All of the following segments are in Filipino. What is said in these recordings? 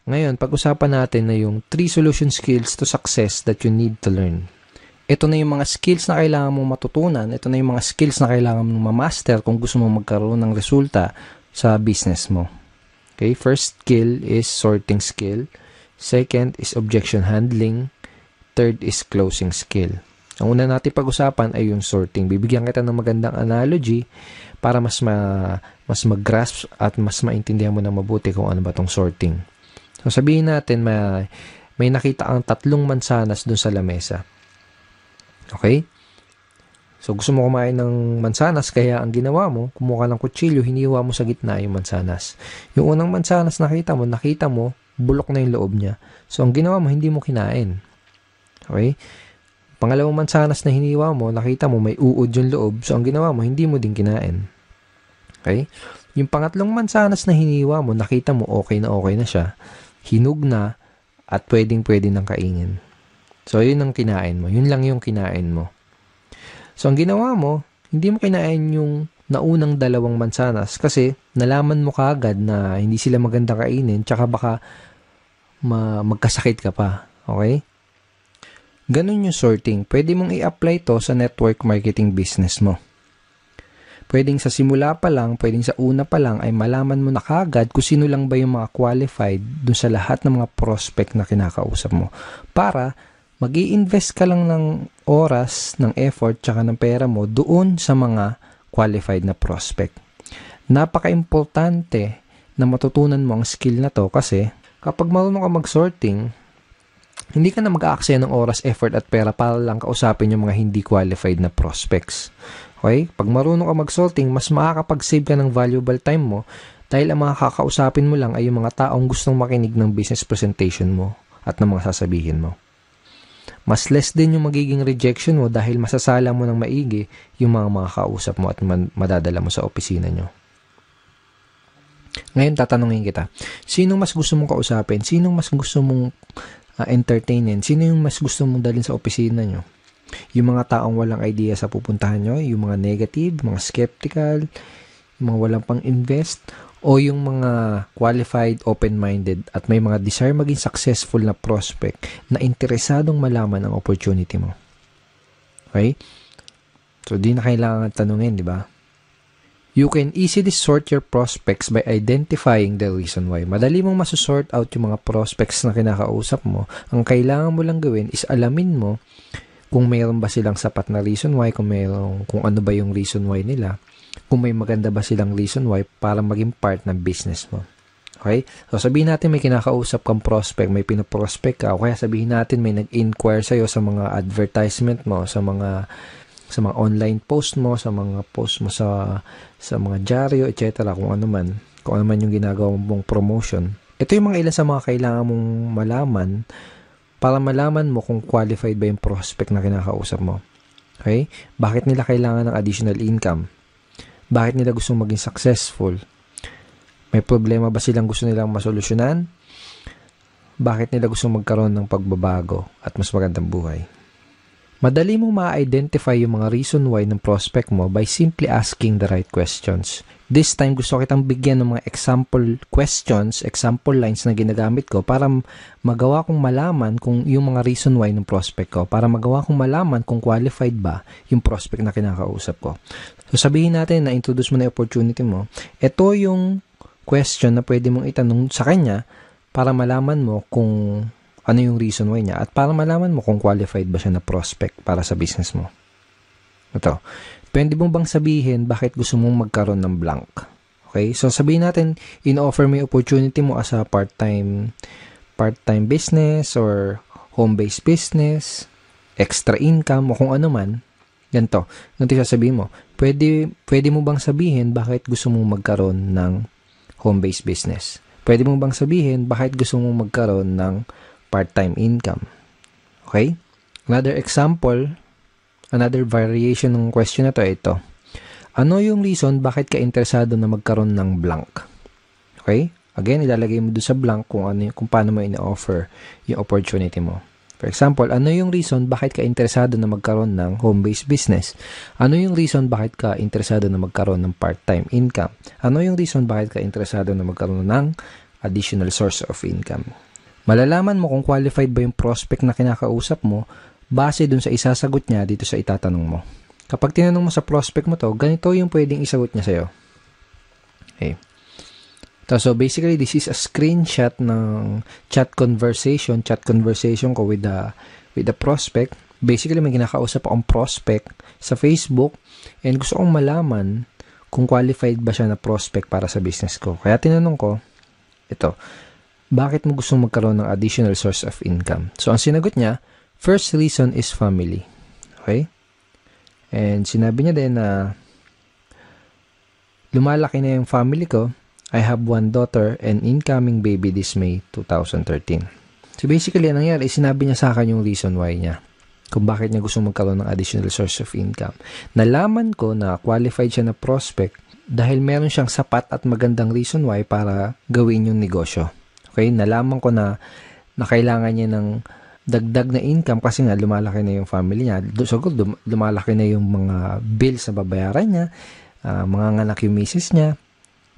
Ngayon, pag-usapan natin na yung 3 solution skills to success that you need to learn. Ito na yung mga skills na kailangan mong matutunan. Ito na yung mga skills na kailangan mong ma-master kung gusto mong magkaroon ng resulta sa business mo. Okay, first skill is sorting skill. Second is objection handling. Third is closing skill. Ang una natin pag-usapan ay yung sorting. Bibigyan kita ng magandang analogy para mas mag-grasp at mas maintindihan mo na mabuti kung ano ba tong sorting. So sabihin natin may nakita kang 3 mansanas dun sa lamesa. Okay? So gusto mo kumain ng mansanas, kaya ang ginawa mo, kumuha ka ng kutsilyo, hiniwa mo sa gitna yung mansanas. Yung unang mansanas nakita mo, bulok na yung loob niya. So ang ginawa mo, hindi mo kinain. Okay? Pangalawang mansanas na hiniwa mo, nakita mo may uod yung loob. So ang ginawa mo, hindi mo din kinain. Okay? Yung pangatlong mansanas na hiniwa mo, nakita mo okay na siya. Hinug na at pwedeng-pwede nang kainin. So, yun ang kinain mo. Yun lang yung kinain mo. So, ang ginawa mo, hindi mo kinain yung naunang 2 mansanas kasi nalaman mo kaagad na hindi sila maganda kainin tsaka baka magkasakit ka pa. Okay? Ganun yung sorting. Pwede mong i-apply to sa network marketing business mo. Pwedeng sa simula pa lang, pwedeng sa una pa lang ay malaman mo na kagad kung sino lang ba yung mga qualified dun sa lahat ng mga prospect na kinakausap mo. Para mag-i-invest ka lang ng oras, ng effort, tsaka ng pera mo doon sa mga qualified na prospect. Napaka-importante na matutunan mo ang skill na to kasi kapag marunong ka mag-sorting, hindi ka na mag-aaksaya ng oras, effort at pera para lang kausapin yung mga hindi qualified na prospects. Okay? Pag marunong ka mag-sorting, mas makakapag-save ka ng valuable time mo dahil ang mga kakausapin mo lang ay yung mga taong gustong makinig ng business presentation mo at ng mga sasabihin mo. Mas less din yung magiging rejection mo dahil masasala mo ng maigi yung mga makakausap mo at madadala mo sa opisina nyo. Ngayon, tatanungin kita, sinong mas gusto mong kausapin? Sinong mas gusto mong entertainin? Sino yung mas gusto mong dalhin sa opisina nyo? Yung mga taong walang idea sa pupuntahan nyo, yung mga negative, mga skeptical, yung mga walang pang-invest, o yung mga qualified, open-minded, at may mga desire maging successful na prospect na interesadong malaman ang opportunity mo. Okay? So, di na kailangan tanungin, di ba? You can easily sort your prospects by identifying the reason why. Madali mong masusort out yung mga prospects na kinakausap mo. Ang kailangan mo lang gawin is alamin mo kung mayroon ba silang sapat na reason why, kung ano ba yung reason why nila, kung may maganda ba silang reason why para maging part ng business mo. Okay? So, sabihin natin may kinakausap kang prospect, may pinoprospect ka, o kaya sabihin natin may nag-inquire sa'yo sa mga advertisement mo, sa mga online post mo, sa mga post mo sa mga dyaryo, etc. Kung ano man yung ginagawa mong promotion. Ito yung mga ilan sa mga kailangan mong malaman para malaman mo kung qualified ba yung prospect na kinakausap mo. Okay? Bakit nila kailangan ng additional income? Bakit nila gustong maging successful? May problema ba silang gusto nilang masolusyonan? Bakit nila gustong magkaroon ng pagbabago at mas magandang buhay? Madali mong ma-identify yung mga reason why ng prospect mo by simply asking the right questions. This time, gusto kitang bigyan ng mga example questions, example lines na ginagamit ko para magawa kong malaman kung yung mga reason why ng prospect ko, para magawa kong malaman kung qualified ba yung prospect na kinakausap ko. So, sabihin natin na introduce mo na yung opportunity mo. Ito yung question na pwede mong itanong sa kanya para malaman mo kung ano yung reason why niya at para malaman mo kung qualified ba siya na prospect para sa business mo. Ito. Pwede mo bang sabihin bakit gusto mong magkaroon ng blank? Okay? So, sabihin natin, in-offer mo yung opportunity mo as a part-time business or home-based business, extra income, o kung ano man. Ganito. Ganito sasabihin mo. Pwede mo bang sabihin bakit gusto mong magkaroon ng home-based business? Pwede mo bang sabihin bakit gusto mong magkaroon ng part-time income? Okay? Another example, another variation ng question na ito. Ano yung reason bakit ka interesado na magkaroon ng blank? Okay? Again, ilalagay mo doon sa blank kung paano mo ina-offer yung opportunity mo. For example, ano yung reason bakit ka interesado na magkaroon ng home-based business? Ano yung reason bakit ka interesado na magkaroon ng part-time income? Ano yung reason bakit ka interesado na magkaroon ng additional source of income. Malalaman mo kung qualified ba yung prospect na kinakausap mo base dun sa isasagot niya dito sa itatanong mo. Kapag tinanong mo sa prospect mo to, ganito yung pwedeng isagot niya sa'yo. Okay. So basically, this is a screenshot ng chat conversation ko with the prospect. Basically, may kinakausap akong prospect sa Facebook and gusto kong malaman kung qualified ba siya na prospect para sa business ko. Kaya tinanong ko, ito, bakit mo gusto magkaroon ng additional source of income? So, ang sinagot niya, first reason is family. Okay? And sinabi niya din na lumalaki na yung family ko. I have one daughter and incoming baby this May 2013. So, basically, ang nangyari, sinabi niya sa akin yung reason why niya. Kung bakit niya gusto magkaroon ng additional source of income. Nalaman ko na qualified siya na prospect dahil meron siyang sapat at magandang reason why para gawin yung negosyo. Okay? Nalaman ko na kailangan niya ng dagdag na income kasi nga lumalaki na yung family niya. So, lumalaki na yung mga bills na babayaran niya, mga anak yung misis niya,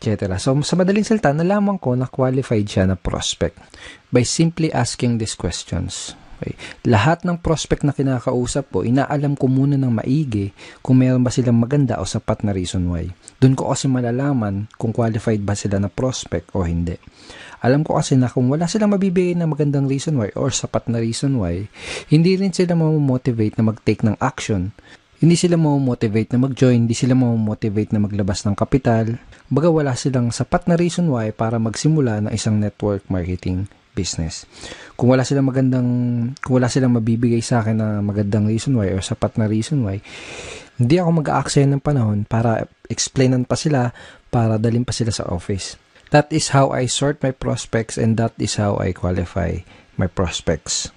etc. So, sa madaling salita, nalaman ko na qualified siya na prospect by simply asking these questions. Okay. Lahat ng prospect na kinakausap ko, inaalam ko muna ng maigi kung meron ba silang maganda o sapat na reason why. Doon ko kasi malalaman kung qualified ba sila na prospect o hindi. Alam ko kasi na kung wala silang mabibigay na magandang reason why or sapat na reason why, hindi rin sila mamomotivate na mag-take ng action. Hindi sila mamomotivate na mag-join, hindi sila mamomotivate na maglabas ng kapital. Baga wala silang sapat na reason why para magsimula ng isang network marketing business. Kung wala silang mabibigay sa akin na magandang reason why or sapat na reason why, hindi ako mag-aaksaya ng panahon para explainan pa sila, para dalhin pa sila sa office. That is how I sort my prospects and that is how I qualify my prospects.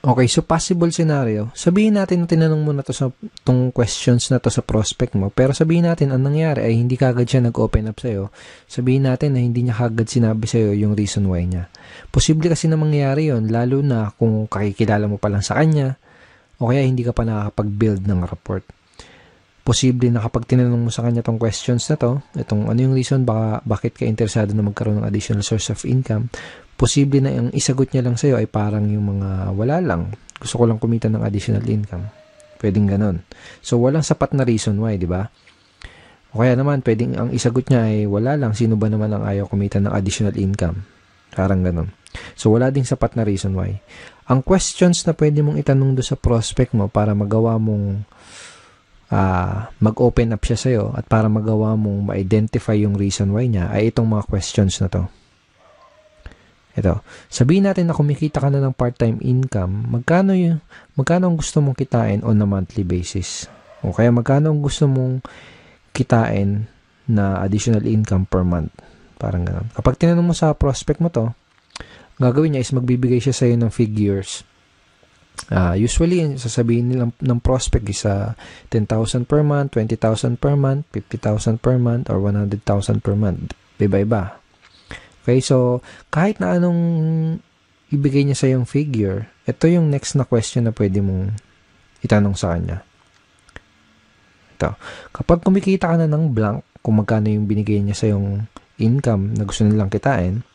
Okay, so possible scenario, sabihin natin na tinanong mo na to sa tong questions na to sa prospect mo, pero sabihin natin ang nangyari ay hindi kagad siya nag-open up sa'yo. Sabihin natin na hindi niya kagad sinabi sa'yo yung reason why niya. Posible kasi na mangyari yon, lalo na kung kakikilala mo pa lang sa kanya o kaya hindi ka pa nakakapag-build ng rapport. Posible na kapag tinanong mo sa kanya tong questions na to, itong ano yung reason bakit ka interesado na magkaroon ng additional source of income, posible na yung isagot niya lang sa'yo ay parang yung mga wala lang. Gusto ko lang kumita ng additional income. Pwedeng ganon. So, walang sapat na reason why, di ba? O kaya naman, pwedeng ang isagot niya ay wala lang. Sino ba naman ang ayaw kumita ng additional income? Parang ganon. So, wala ding sapat na reason why. Ang questions na pwede mong itanong do sa prospect mo para magawa mong mag-open up siya sa'yo at para magawa mong ma-identify yung reason why niya ay itong mga questions na to. Ito, sabihin natin na kumikita ka na ng part-time income, magkano ang gusto mong kitain on a monthly basis? O kaya magkano ang gusto mong kitain na additional income per month? Parang gano'n. Kapag tinanong mo sa prospect mo to, gagawin niya is magbibigay siya sa'yo ng figures. Usually, sasabihin nilang ng prospect is 10,000 per month, 20,000 per month, 50,000 per month, or 100,000 per month. Iba-iba. Okay, so kahit na anong ibigay niya sa yung figure, ito yung next na question na pwede mong itanong sa kanya. Ito, kapag kumikita ka na ng blank, kung magkano yung binigay niya sa yung income na gusto nilang kitain,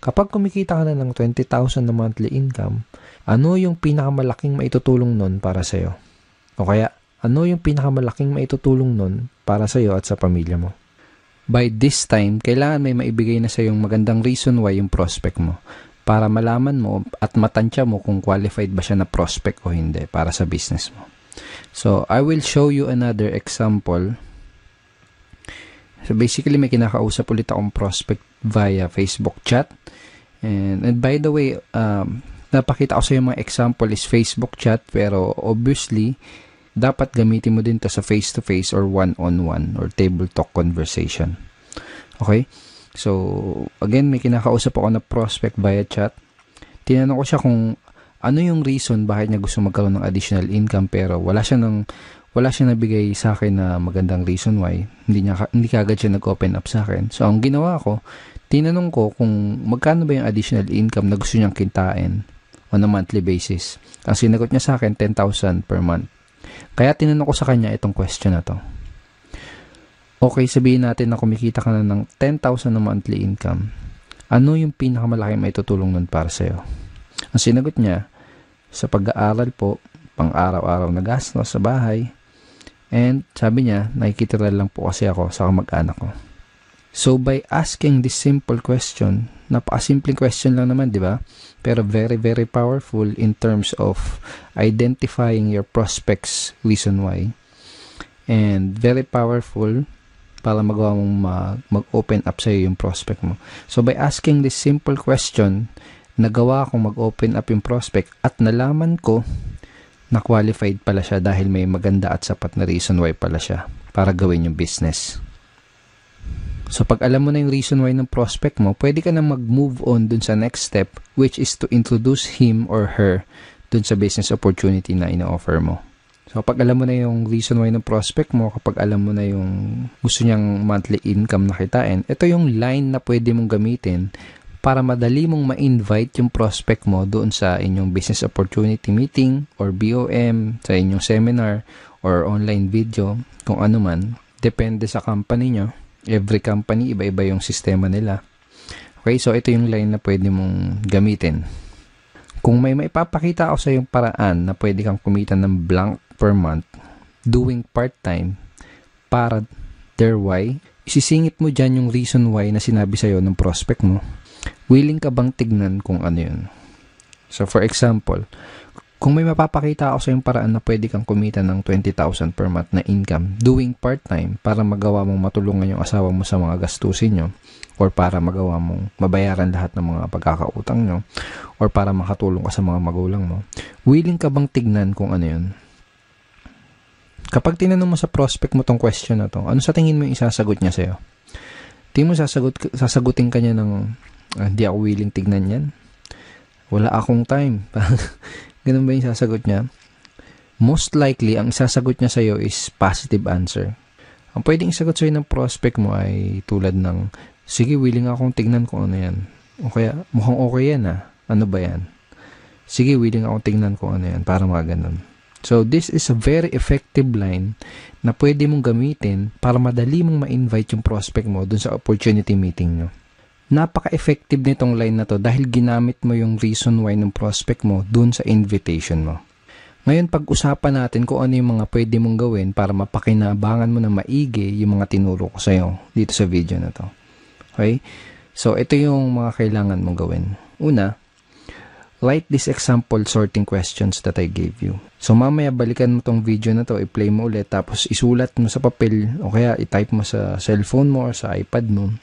kapag kumikita ka na ng 20,000 na monthly income, ano yung pinakamalaking maitutulong nun para sa'yo? O kaya, ano yung pinakamalaking maitutulong nun para sa'yo at sa pamilya mo? By this time, kailangan may maibigay na sa'yo yung magandang reason why yung prospect mo para malaman mo at matansya mo kung qualified ba siya na prospect o hindi para sa business mo. So, I will show you another example. So, basically, may kinakausap ulit akong prospect via Facebook chat. And by the way, napakita ko sa yung mga example is Facebook chat, pero obviously, dapat gamitin mo din to sa face-to-face or one-on-one or table talk conversation. Okay? So, again, may kinakausap ako na prospect via chat. Tinanong ko siya kung ano yung reason bakit niya gusto magkaroon ng additional income, pero wala siya nabigay sa akin na magandang reason why. Hindi kagad siya nag-open up sa akin. So, ang ginawa ko, tinanong ko kung magkano ba yung additional income na gusto niyang kitain on a monthly basis. Ang sinagot niya sa akin, 10,000 per month. Kaya tinanong ko sa kanya itong question na to. Okay, sabihin natin na kumikita ka na ng 10,000 na monthly income. Ano yung pinakamalaking may tutulong nun para sa'yo? Ang sinagot niya, sa pag-aaral po, pang-araw-araw na gastos sa bahay, and sabi niya, nakikitira lang po kasi ako sa kamag-anak ko. So by asking this simple question, napakasimpleng question lang naman, di ba? Pero very, very powerful in terms of identifying your prospects reason why. And very powerful para magawa mong mag-open up sa'yo yung prospect mo. So by asking this simple question, nagawa akong mag-open up yung prospect at nalaman ko na qualified pala siya dahil may maganda at sapat na reason why pala siya para gawin yung business. So pag alam mo na yung reason why ng prospect mo, pwede ka na mag-move on dun sa next step, which is to introduce him or her dun sa business opportunity na ina-offer mo. So kapag alam mo na yung reason why ng prospect mo, kapag alam mo na yung gusto niyang monthly income na kitain, ito yung line na pwede mong gamitin para madali mong ma-invite yung prospect mo doon sa inyong business opportunity meeting or BOM, sa inyong seminar or online video, kung ano man. Depende sa company nyo. Every company, iba-iba yung sistema nila. Okay, so ito yung line na pwede mong gamitin. Kung may maipapakita ako sa yung paraan na pwede kang kumita ng blank per month doing part-time para their why, isisingit mo dyan yung reason why na sinabi sa'yo ng prospect mo. Willing ka bang tignan kung ano yun? So for example, kung may mapapakita ako sa yung paraan na pwede kang kumita ng 20,000 per month na income doing part-time para magawa mong matulungan yung asawa mo sa mga gastusin nyo, or para magawa mong mabayaran lahat ng mga pagkakautang nyo, or para makatulong ka sa mga magulang mo, willing ka bang tignan kung ano yun? Kapag tinanong mo sa prospect mo tong question na to, ano sa tingin mo yung isasagot niya sa'yo? Tingin mo sasagutin ka niya ng hindi ako willing tignan yan? Wala akong time. Ganun ba yung sasagot niya? Most likely, ang sasagot niya sa'yo is positive answer. Ang pwedeng isagot sa'yo ng prospect mo ay tulad ng, sige, willing akong tignan kung ano yan. O kaya, mukhang okay yan ah. Ano ba yan? Sige, willing akong tignan kung ano yan. Para mga ganun. So, this is a very effective line na pwede mong gamitin para madali mong ma-invite yung prospect mo dun sa opportunity meeting nyo. Napaka-effective nitong line na to dahil ginamit mo yung reason why ng prospect mo dun sa invitation mo. Ngayon, pag-usapan natin kung ano yung mga pwede mong gawin para mapakinabangan mo na maigi yung mga tinuro ko sa'yo dito sa video na to. Okay? So, ito yung mga kailangan mong gawin. Una, write this example sorting questions that I gave you. So, mamaya balikan mo tong video na to, i-play mo ulit, tapos isulat mo sa papel o kaya i-type mo sa cellphone mo or sa iPad mo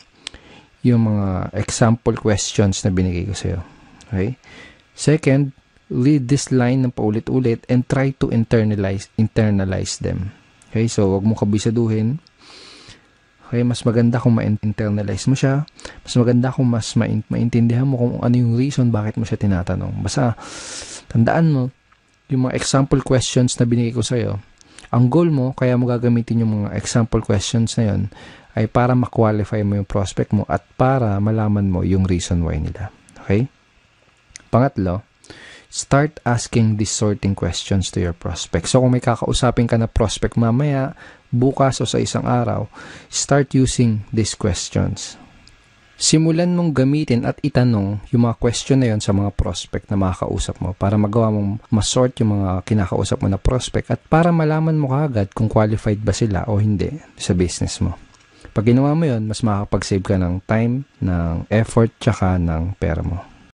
yung mga example questions na binigay ko sa'yo. Okay? Second, read this line ng paulit-ulit and try to internalize them. Okay? So, wag mo kabisaduhin. Okay? Mas maganda kung ma-internalize mo siya. Mas maganda kung mas maintindihan mo kung ano yung reason bakit mo siya tinatanong. Basta, tandaan mo, yung mga example questions na binigay ko sa'yo, ang goal mo, kaya mo gagamitin yung mga example questions na yun, ay para ma-qualify mo yung prospect mo at para malaman mo yung reason why nila. Okay? Pangatlo, start asking these sorting questions to your prospect. So, kung may kakausapin ka na prospect mamaya, bukas o sa isang araw, start using these questions. Simulan mong gamitin at itanong yung mga question na yun sa mga prospect na makakausap mo para magawa mong masort yung mga kinakausap mo na prospect at para malaman mo kaagad kung qualified ba sila o hindi sa business mo. Pag ginawa mo yun, mas makakapag-save ka ng time, ng effort, tsaka ng pera mo.